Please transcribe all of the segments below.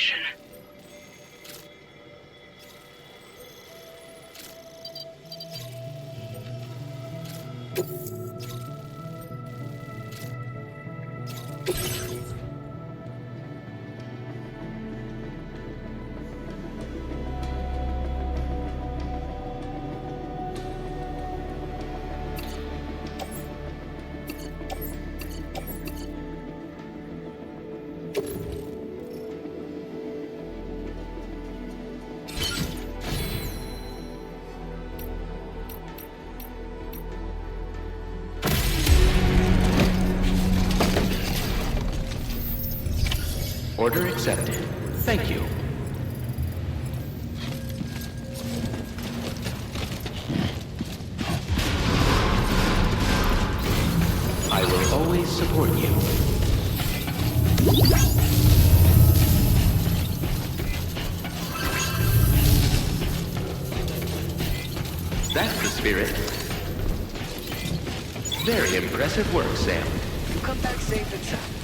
position. Order accepted. Thank you. I will always support you. That's the spirit. Very impressive work, Sam. You come back safe and sound.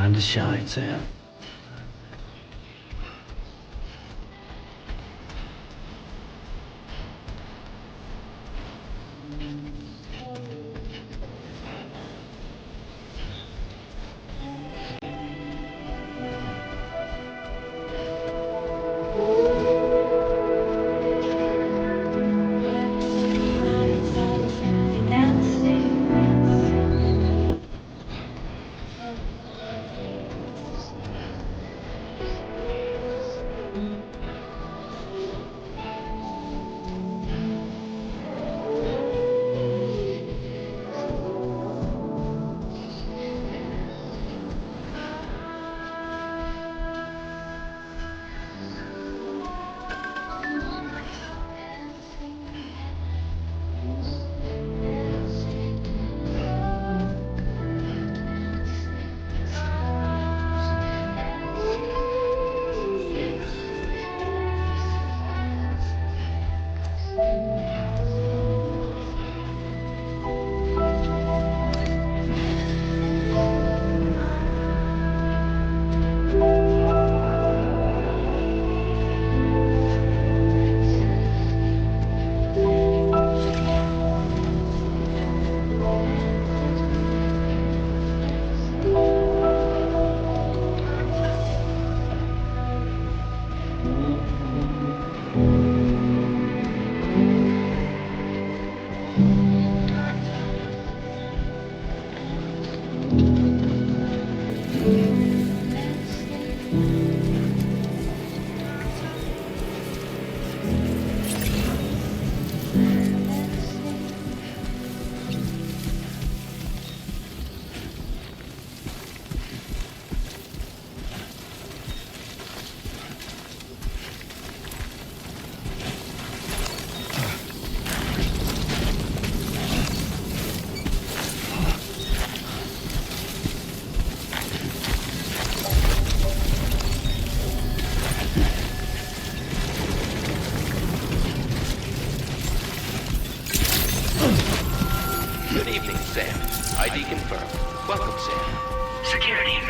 Time to shine, Sam.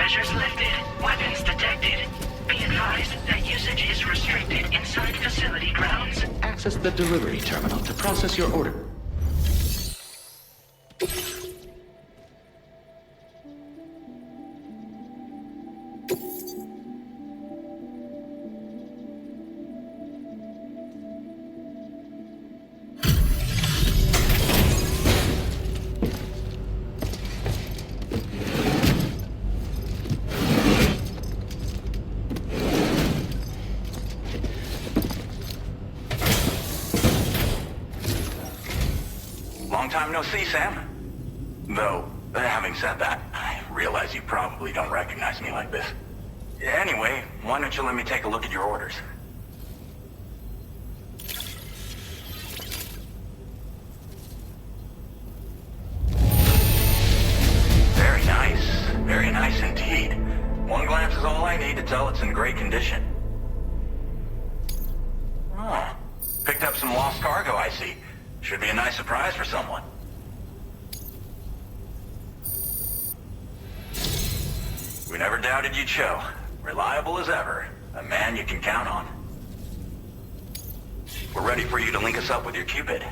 measures lifted. Weapons detected. Be advised that usage is restricted inside facility grounds. Access the delivery terminal to process your order. Long time no see, Sam. Though, having said that, I realize you probably don't recognize me like this. Anyway, why don't you let me take a look at your orders? Very nice indeed. One glance is all I need to tell it's in great condition. Oh, picked up some lost cargo, I see. Should be a nice surprise for someone. We never doubted you'd show. Reliable as ever. A man you can count on. We're ready for you to link us up with your Cupid.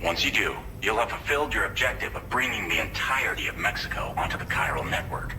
Once you do, you'll have fulfilled your objective of bringing the entirety of Mexico onto the chiral network.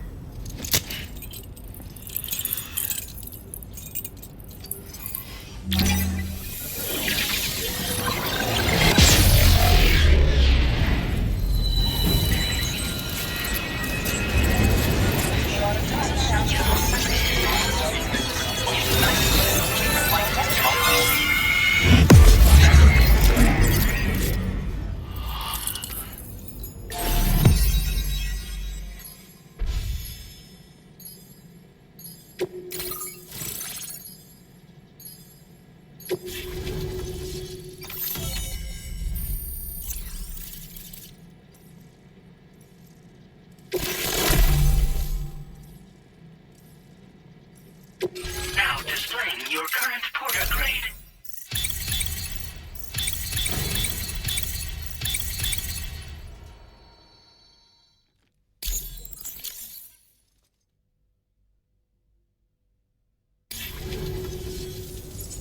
Now displaying your current porter grade.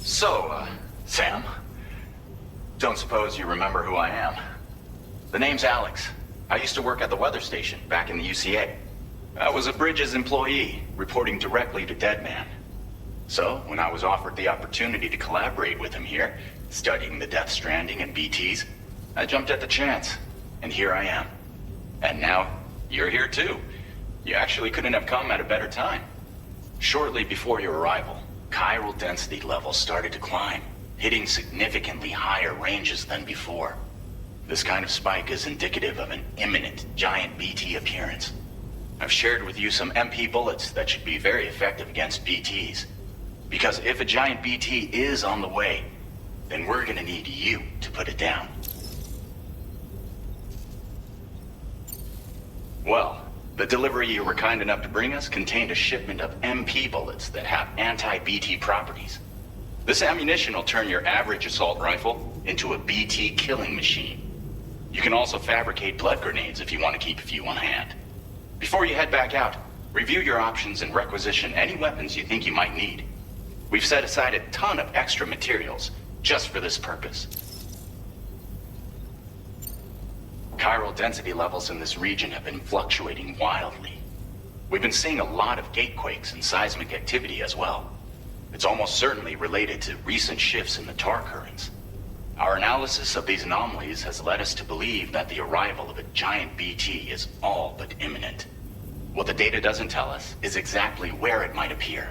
So, Sam, don't suppose you remember who I am? The name's Alex. I used to work at the weather station back in the UCA. I was a Bridges employee, reporting directly to Deadman. So, when I was offered the opportunity to collaborate with him here, studying the Death Stranding and BTs, I jumped at the chance, and here I am. And now, you're here too. You actually couldn't have come at a better time. Shortly before your arrival, chiral density levels started to climb, hitting significantly higher ranges than before. This kind of spike is indicative of an imminent giant BT appearance. I've shared with you some MP bullets that should be very effective against BTs. Because if a giant BT is on the way, then we're gonna need you to put it down. Well, the delivery you were kind enough to bring us contained a shipment of MP bullets that have anti-BT properties. This ammunition will turn your average assault rifle into a BT killing machine. You can also fabricate blood grenades if you want to keep a few on hand. Before you head back out, review your options and requisition any weapons you think you might need. We've set aside a ton of extra materials just for this purpose. Chiral density levels in this region have been fluctuating wildly. We've been seeing a lot of gatequakes and seismic activity as well. It's almost certainly related to recent shifts in the tar currents. Our analysis of these anomalies has led us to believe that the arrival of a giant BT is all but imminent. What the data doesn't tell us is exactly where it might appear.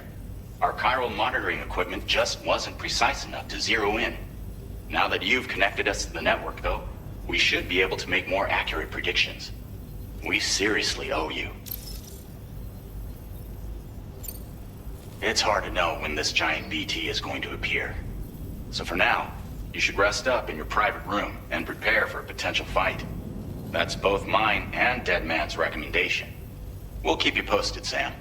Our chiral monitoring equipment just wasn't precise enough to zero in. Now that you've connected us to the network, though, we should be able to make more accurate predictions. We seriously owe you. It's hard to know when this giant BT is going to appear. So for now, you should rest up in your private room and prepare for a potential fight. That's both mine and Deadman's recommendation. We'll keep you posted, Sam.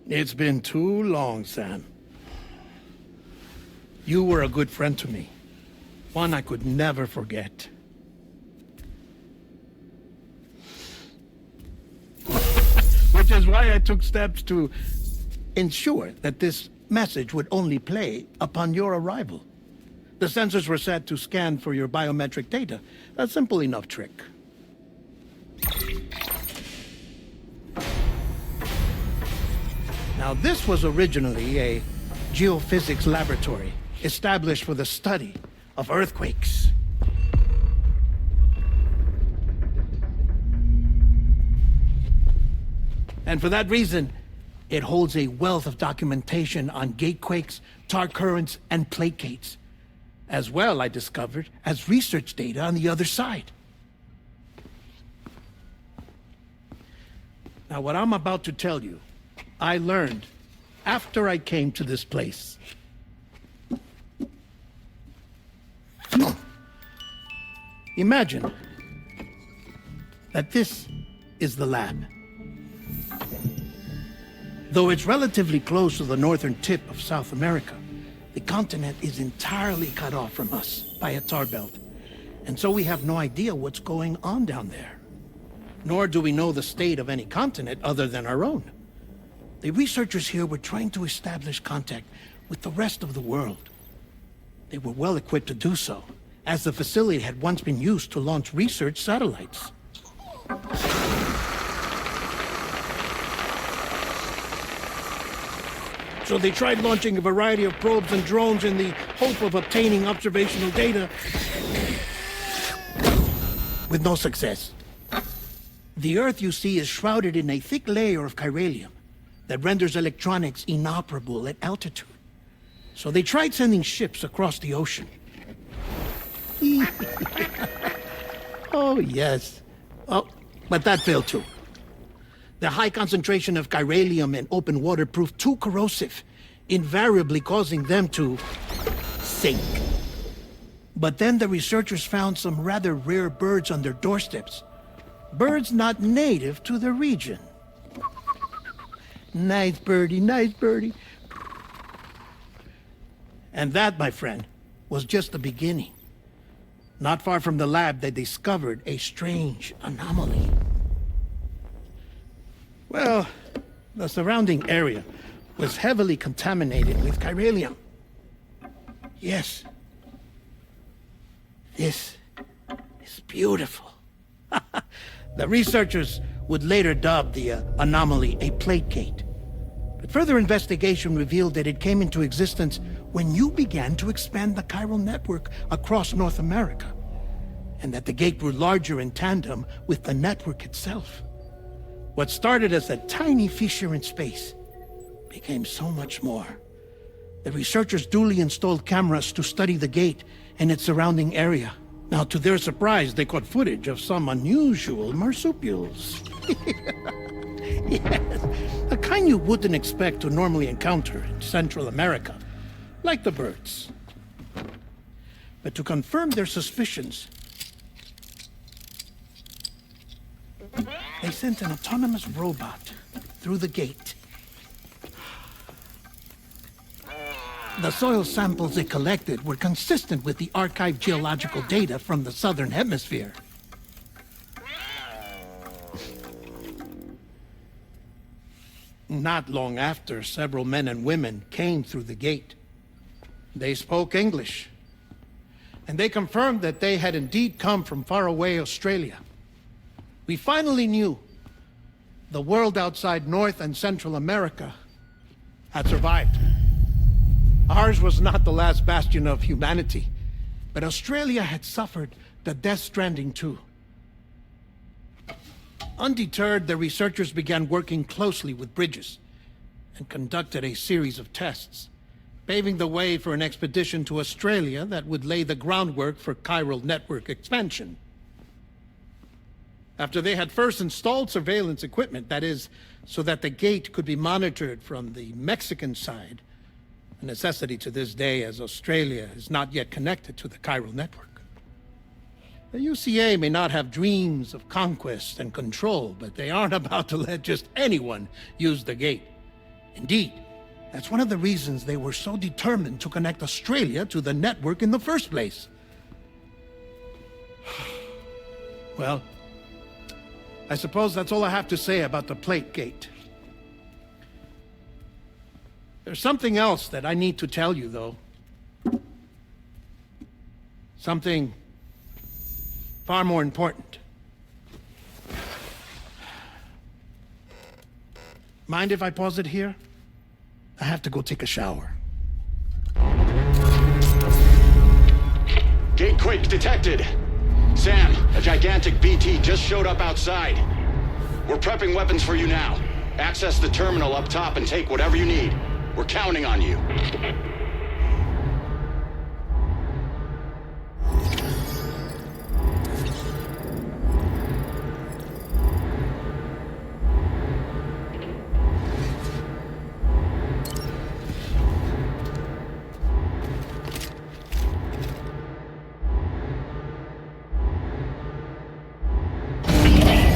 It's been too long, Sam. You were a good friend to me. One I could never forget. Which is why I took steps to ensure that this message would only play upon your arrival. The sensors were set to scan for your biometric data. A simple enough trick. Now, this was originally a geophysics laboratory established for the study of earthquakes. And for that reason, it holds a wealth of documentation on gatequakes, tar currents, and placates. As well, I discovered, as research data on the other side. Now, what I'm about to tell you, I learned after I came to this place. Imagine that this is the lab. Though it's relatively close to the northern tip of South America, the continent is entirely cut off from us by a tar belt. And so we have no idea what's going on down there. Nor do we know the state of any continent other than our own. The researchers here were trying to establish contact with the rest of the world. They were well equipped to do so, as the facility had once been used to launch research satellites. So they tried launching a variety of probes and drones in the hope of obtaining observational data, with no success. The Earth, you see, is shrouded in a thick layer of chiralium that renders electronics inoperable at altitude. So they tried sending ships across the ocean. Oh, yes. Oh, but that failed too. The high concentration of chiralium in open water proved too corrosive, invariably causing them to sink. But then the researchers found some rather rare birds on their doorsteps. Birds not native to the region. Nice birdie, nice birdie. And that, my friend, was just the beginning. Not far from the lab, they discovered a strange anomaly. Well, the surrounding area was heavily contaminated with chiralium. Yes. This is beautiful. The researchers would later dub the anomaly a plate gate. But further investigation revealed that it came into existence when you began to expand the chiral network across North America, and that the gate grew larger in tandem with the network itself. What started as a tiny fissure in space became so much more. The researchers duly installed cameras to study the gate and its surrounding area. Now, to their surprise, they caught footage of some unusual marsupials. Yes, a kind you wouldn't expect to normally encounter in Central America, like the birds. But to confirm their suspicions, they sent an autonomous robot through the gate. The soil samples it collected were consistent with the archived geological data from the southern hemisphere. Not long after, several men and women came through the gate. They spoke English, and they confirmed that they had indeed come from faraway Australia. We finally knew the world outside North and Central America had survived. Ours was not the last bastion of humanity, but Australia had suffered the death stranding too. Undeterred, the researchers began working closely with Bridges and conducted a series of tests, paving the way for an expedition to Australia that would lay the groundwork for chiral network expansion. After they had first installed surveillance equipment, that is, so that the gate could be monitored from the Mexican side, a necessity to this day as Australia is not yet connected to the chiral network. The UCA may not have dreams of conquest and control, but they aren't about to let just anyone use the gate. Indeed, that's one of the reasons they were so determined to connect Australia to the network in the first place. Well, I suppose that's all I have to say about the plate gate. There's something else that I need to tell you, though. Something far more important. Mind if I pause it here? I have to go take a shower. Gate quake detected. Sam, a gigantic BT just showed up outside. We're prepping weapons for you now. Access the terminal up top and take whatever you need. We're counting on you.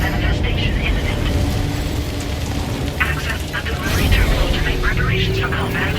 Manifestation imminent. Access the delivery terminal to make preparations for combat.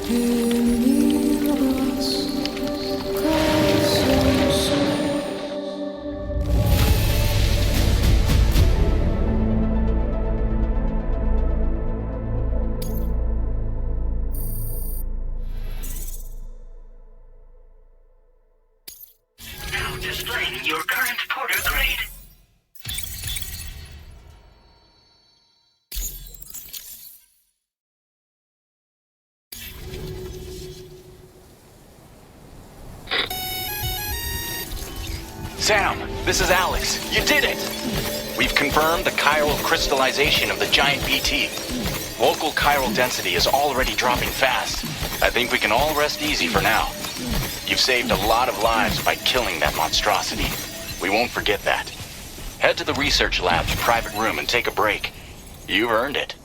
Now displaying your current porter grade. Sam, this is Alex. You did it! We've confirmed the chiral crystallization of the giant BT. Local chiral density is already dropping fast. I think we can all rest easy for now. You've saved a lot of lives by killing that monstrosity. We won't forget that. Head to the research lab's private room and take a break. You've earned it.